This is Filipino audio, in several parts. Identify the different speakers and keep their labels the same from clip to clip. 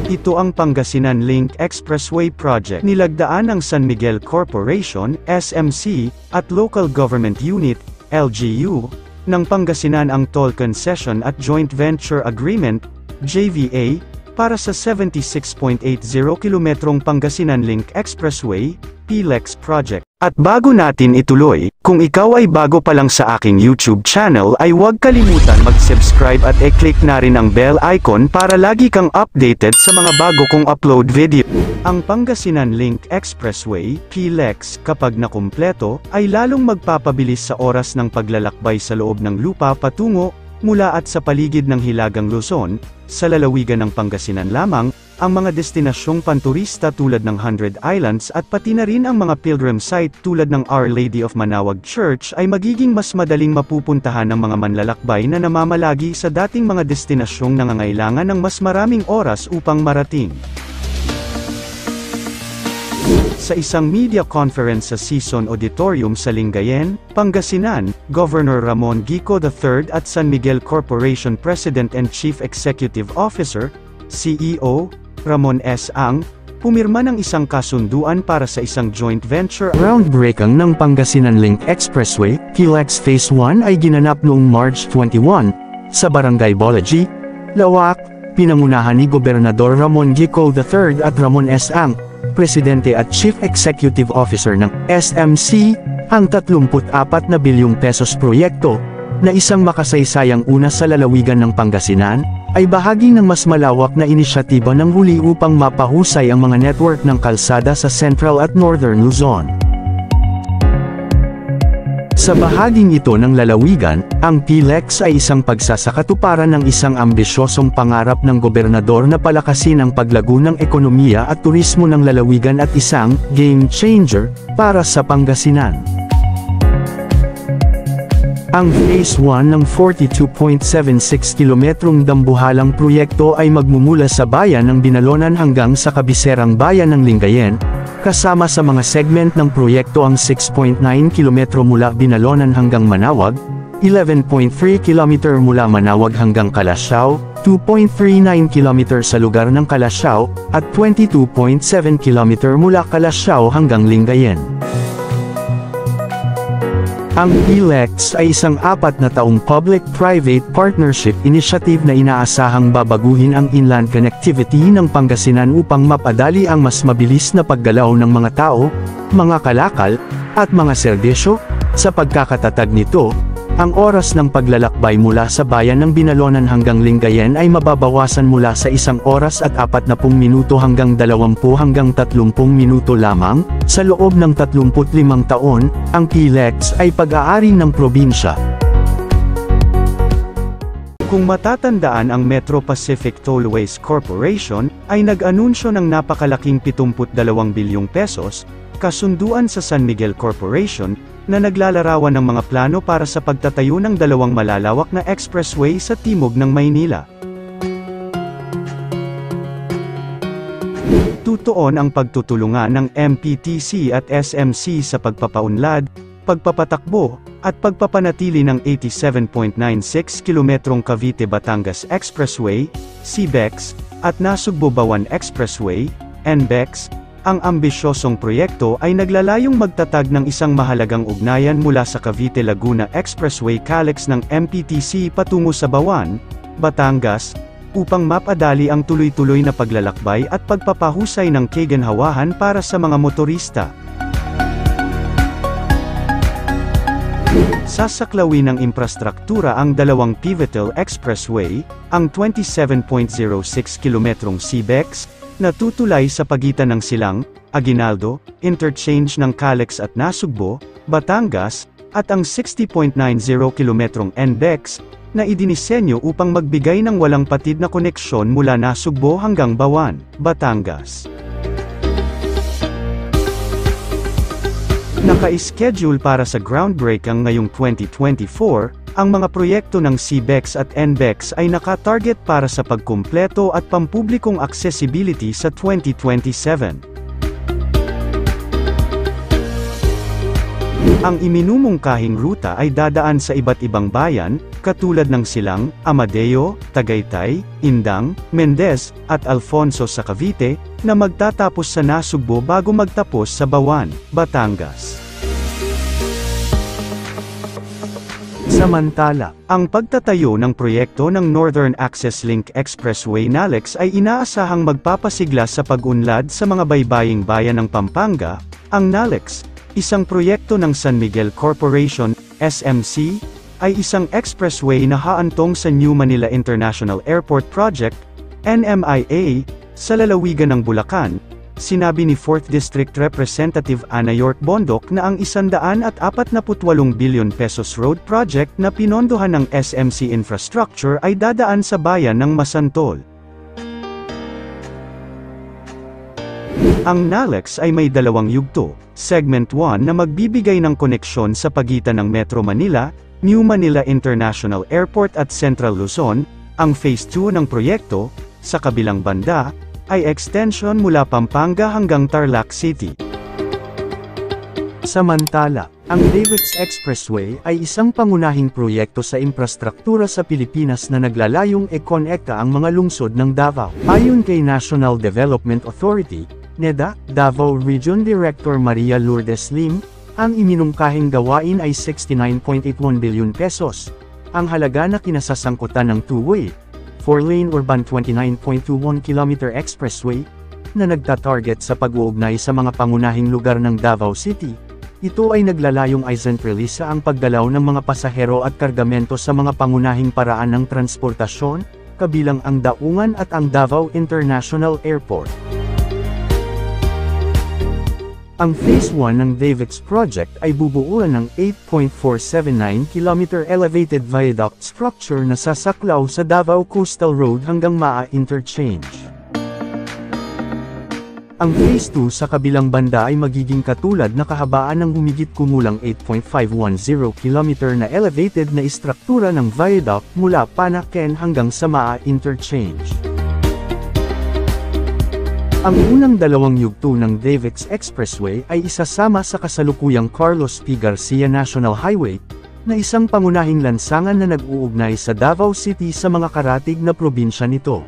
Speaker 1: Ito ang Pangasinan Link Expressway Project. Nilagdaan ng San Miguel Corporation, SMC, at Local Government Unit, LGU, ng Pangasinan ang Toll Concession at Joint Venture Agreement, JVA, para sa 76.80 kilometrong Pangasinan Link Expressway, PLEX Project. At bago natin ituloy, kung ikaw ay bago pa lang sa aking YouTube channel ay huwag kalimutan mag-subscribe at i-click na rin ang bell icon para lagi kang updated sa mga bago kong upload video. Ang Pangasinan Link Expressway, PLEX, kapag nakumpleto, ay lalong magpapabilis sa oras ng paglalakbay sa loob ng lupa patungo, mula at sa paligid ng Hilagang Luzon, sa lalawigan ng Pangasinan lamang, ang mga destinasyong panturista tulad ng 100 Islands at pati na rin ang mga pilgrim site tulad ng Our Lady of Manaoag Church ay magiging mas madaling mapupuntahan ng mga manlalakbay na namamalagi sa dating mga destinasyong nangangailangan ng mas maraming oras upang marating. Sa isang media conference sa Season Auditorium sa Lingayen, Pangasinan, Governor Ramon Gico III at San Miguel Corporation President and Chief Executive Officer, CEO, Ramon S. Ang, pumirma ng isang kasunduan para sa isang joint venture. Groundbreaking ng Pangasinan Link Expressway, PLEX Phase 1 ay ginanap noong March 21, sa Barangay Bolaji, Lawak, pinangunahan ni Gobernador Ramon Gico III at Ramon S. Ang, Presidente at Chief Executive Officer ng SMC, ang 34 na bilyong pesos proyekto, na isang makasaysayang una sa lalawigan ng Pangasinan, ay bahagi ng mas malawak na inisyatiba ng huli upang mapahusay ang mga network ng kalsada sa Central at Northern Luzon. Sa bahaging ito ng lalawigan, ang PLEX ay isang pagsasakatuparan ng isang ambisyosong pangarap ng gobernador na palakasin ang paglago ng ekonomiya at turismo ng lalawigan at isang game changer para sa Pangasinan. Ang Phase 1 ng 42.76 kilometrong dambuhalang proyekto ay magmumula sa bayan ng Binalonan hanggang sa kabiserang bayan ng Lingayen, kasama sa mga segment ng proyekto ang 6.9 km mula Binalonan hanggang Manaoag, 11.3 km mula Manaoag hanggang Calasiao, 2.39 km sa lugar ng Calasiao, at 22.7 km mula Calasiao hanggang Lingayen. Ang PLEX ay isang 4 na taong public-private partnership initiative na inaasahang babaguhin ang inland connectivity ng Pangasinan upang mapadali ang mas mabilis na paggalaw ng mga tao, mga kalakal, at mga serbisyo. Sa pagkakatatag nito, ang oras ng paglalakbay mula sa bayan ng Binalonan hanggang Lingayen ay mababawasan mula sa 1 oras at 40 minuto hanggang 20 hanggang 30 minuto lamang. Sa loob ng 35 taon, ang PLEX ay pag-aari ng probinsya. Kung matatandaan, ang Metro Pacific Tollways Corporation ay nag-anunsyo ng napakalaking 72 bilyong pesos, kasunduan sa San Miguel Corporation, na naglalarawan ng mga plano para sa pagtatayo ng 2 malalawak na expressway sa timog ng Maynila. Tutuon ang pagtutulungan ng MPTC at SMC sa pagpapaunlad, pagpapatakbo, at pagpapanatili ng 87.96 kilometrong Cavite-Batangas Expressway, CBEX, at Nasugbo-Bawan Expressway, NBEX. Ang ambisyosong proyekto ay naglalayong magtatag ng isang mahalagang ugnayan mula sa Cavite-Laguna Expressway Calix ng MPTC patungo sa Bawan, Batangas, upang mapadali ang tuloy-tuloy na paglalakbay at pagpapahusay ng kaginhawahan para sa mga motorista. Sasaklawin ng infrastruktura ang 2 pivotal expressway, ang 27.06 kilometrong CBEX, na tutulay sa pagitan ng Silang, Aguinaldo, interchange ng Calix at Nasugbo, Batangas, at ang 60.90 kilometrong NBEX, na idinisenyo upang magbigay ng walang patid na koneksyon mula Nasugbo hanggang Bawan, Batangas. Naka-schedule para sa groundbreaking ngayong 2024, ang mga proyekto ng CBEX at NBEX ay naka-target para sa pagkumpleto at pampublikong accessibility sa 2027. Ang iminumungkahing ruta ay dadaan sa iba't ibang bayan, katulad ng silang Amadeo, Tagaytay, Indang, Mendez, at Alfonso sa Cavite, na magtatapos sa Nasugbo bago magtapos sa Bawan, Batangas. Samantala, ang pagtatayo ng proyekto ng Northern Access Link Expressway NALEX ay inaasahang magpapasigla sa pag-unlad sa mga baybaying bayan ng Pampanga. Ang NALEX, isang proyekto ng San Miguel Corporation, SMC, ay isang expressway na haantong sa New Manila International Airport Project, NMIA, sa lalawigan ng Bulacan. Sinabi ni 4th District Representative Ana York Bondok na ang 148 billion pesos road project na pinondohan ng SMC Infrastructure ay dadaan sa bayan ng Masantol. Ang NALEX ay may dalawang yugto, Segment 1 na magbibigay ng koneksyon sa pagitan ng Metro Manila, New Manila International Airport at Central Luzon. Ang Phase 2 ng proyekto, sa kabilang banda, ay extension mula Pampanga hanggang Tarlac City. Samantala, ang DAVEX Expressway ay isang pangunahing proyekto sa infrastruktura sa Pilipinas na naglalayong e-konekta ang mga lungsod ng Davao. Ayon kay National Development Authority, NEDA, Davao Region Director Maria Lourdes Lim, ang iminungkahing gawain ay 69.81 billion pesos. Ang halaga na kinasasangkutan ng two-way, 4-lane urban 29.21 km expressway, na nagtatarget sa pag-uugnay sa mga pangunahing lugar ng Davao City. Ito ay naglalayong isentralisa ang pagdalaw ng mga pasahero at kargamento sa mga pangunahing paraan ng transportasyon, kabilang ang Daungan at ang Davao International Airport. Ang Phase 1 ng DAVEX project ay bubuuan ng 8.479 km elevated viaduct structure na sasaklaw sa Davao Coastal Road hanggang Maa Interchange. Ang Phase 2 sa kabilang banda ay magiging katulad na kahabaan ng humigit kumulang 8.510 km na elevated na istruktura ng viaduct mula Panaken hanggang sa Maa Interchange. Ang unang dalawang yugto ng DAVEX Expressway ay isasama sa kasalukuyang Carlos P. Garcia National Highway, na isang pangunahing lansangan na nag-uugnay sa Davao City sa mga karatig na probinsya nito.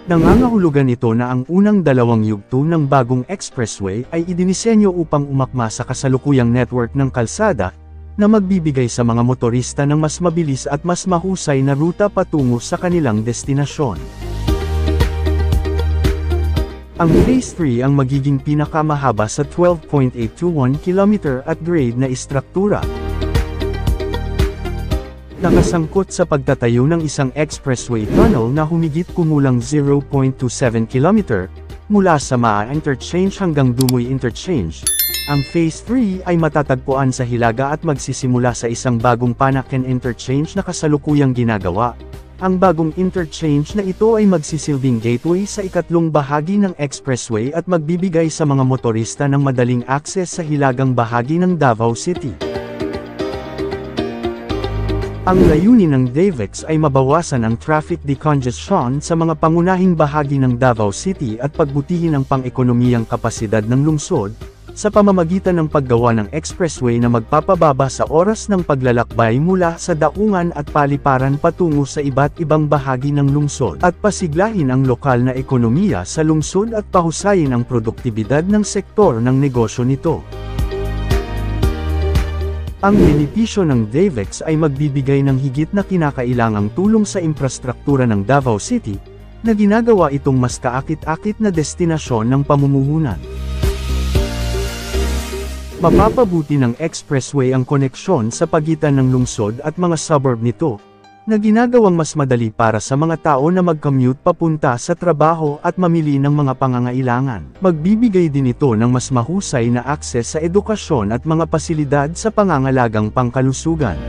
Speaker 1: Nangangahulugan ito na ang unang dalawang yugto ng bagong expressway ay idinisenyo upang umakma sa kasalukuyang network ng kalsada, na magbibigay sa mga motorista ng mas mabilis at mas mahusay na ruta patungo sa kanilang destinasyon. Ang Phase 3 ang magiging pinakamahaba sa 12.821 km at grade na istruktura. Nakasangkot sa pagtatayo ng isang expressway tunnel na humigit kumulang 0.27 km, mula sa Maa Interchange hanggang Dumoy Interchange. Ang Phase 3 ay matatagpuan sa Hilaga at magsisimula sa isang bagong Panaken Interchange na kasalukuyang ginagawa. Ang bagong interchange na ito ay magsisilbing gateway sa ikatlong bahagi ng expressway at magbibigay sa mga motorista ng madaling akses sa hilagang bahagi ng Davao City. Ang layunin ng DAVEX ay mabawasan ang traffic decongestion sa mga pangunahing bahagi ng Davao City at pagbutihin ang pang-ekonomiyang kapasidad ng lungsod, sa pamamagitan ng paggawa ng expressway na magpapababa sa oras ng paglalakbay mula sa Daungan at Paliparan patungo sa iba't ibang bahagi ng lungsod, at pasiglahin ang lokal na ekonomiya sa lungsod at pahusayin ang produktibidad ng sektor ng negosyo nito. Ang benepisyo ng DAVEX ay magbibigay ng higit na kinakailangang tulong sa infrastruktura ng Davao City, na ginagawa itong mas kaakit-akit na destinasyon ng pamumuhunan. Mapapabuti ng expressway ang koneksyon sa pagitan ng lungsod at mga suburb nito, na ginagawang mas madali para sa mga tao na mag-commute papunta sa trabaho at mamili ng mga pangangailangan. Magbibigay din ito ng mas mahusay na akses sa edukasyon at mga pasilidad sa pangangalagang pangkalusugan.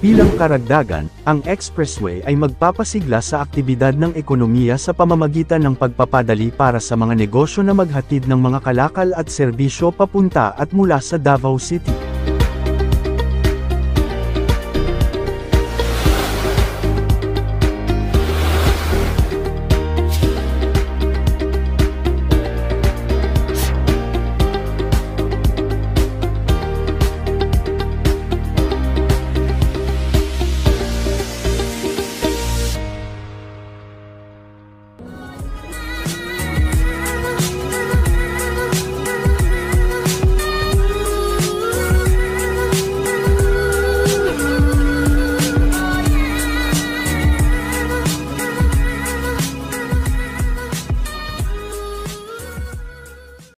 Speaker 1: Bilang karagdagan, ang expressway ay magpapasigla sa aktibidad ng ekonomiya sa pamamagitan ng pagpapadali para sa mga negosyo na maghatid ng mga kalakal at serbisyo papunta at mula sa Davao City.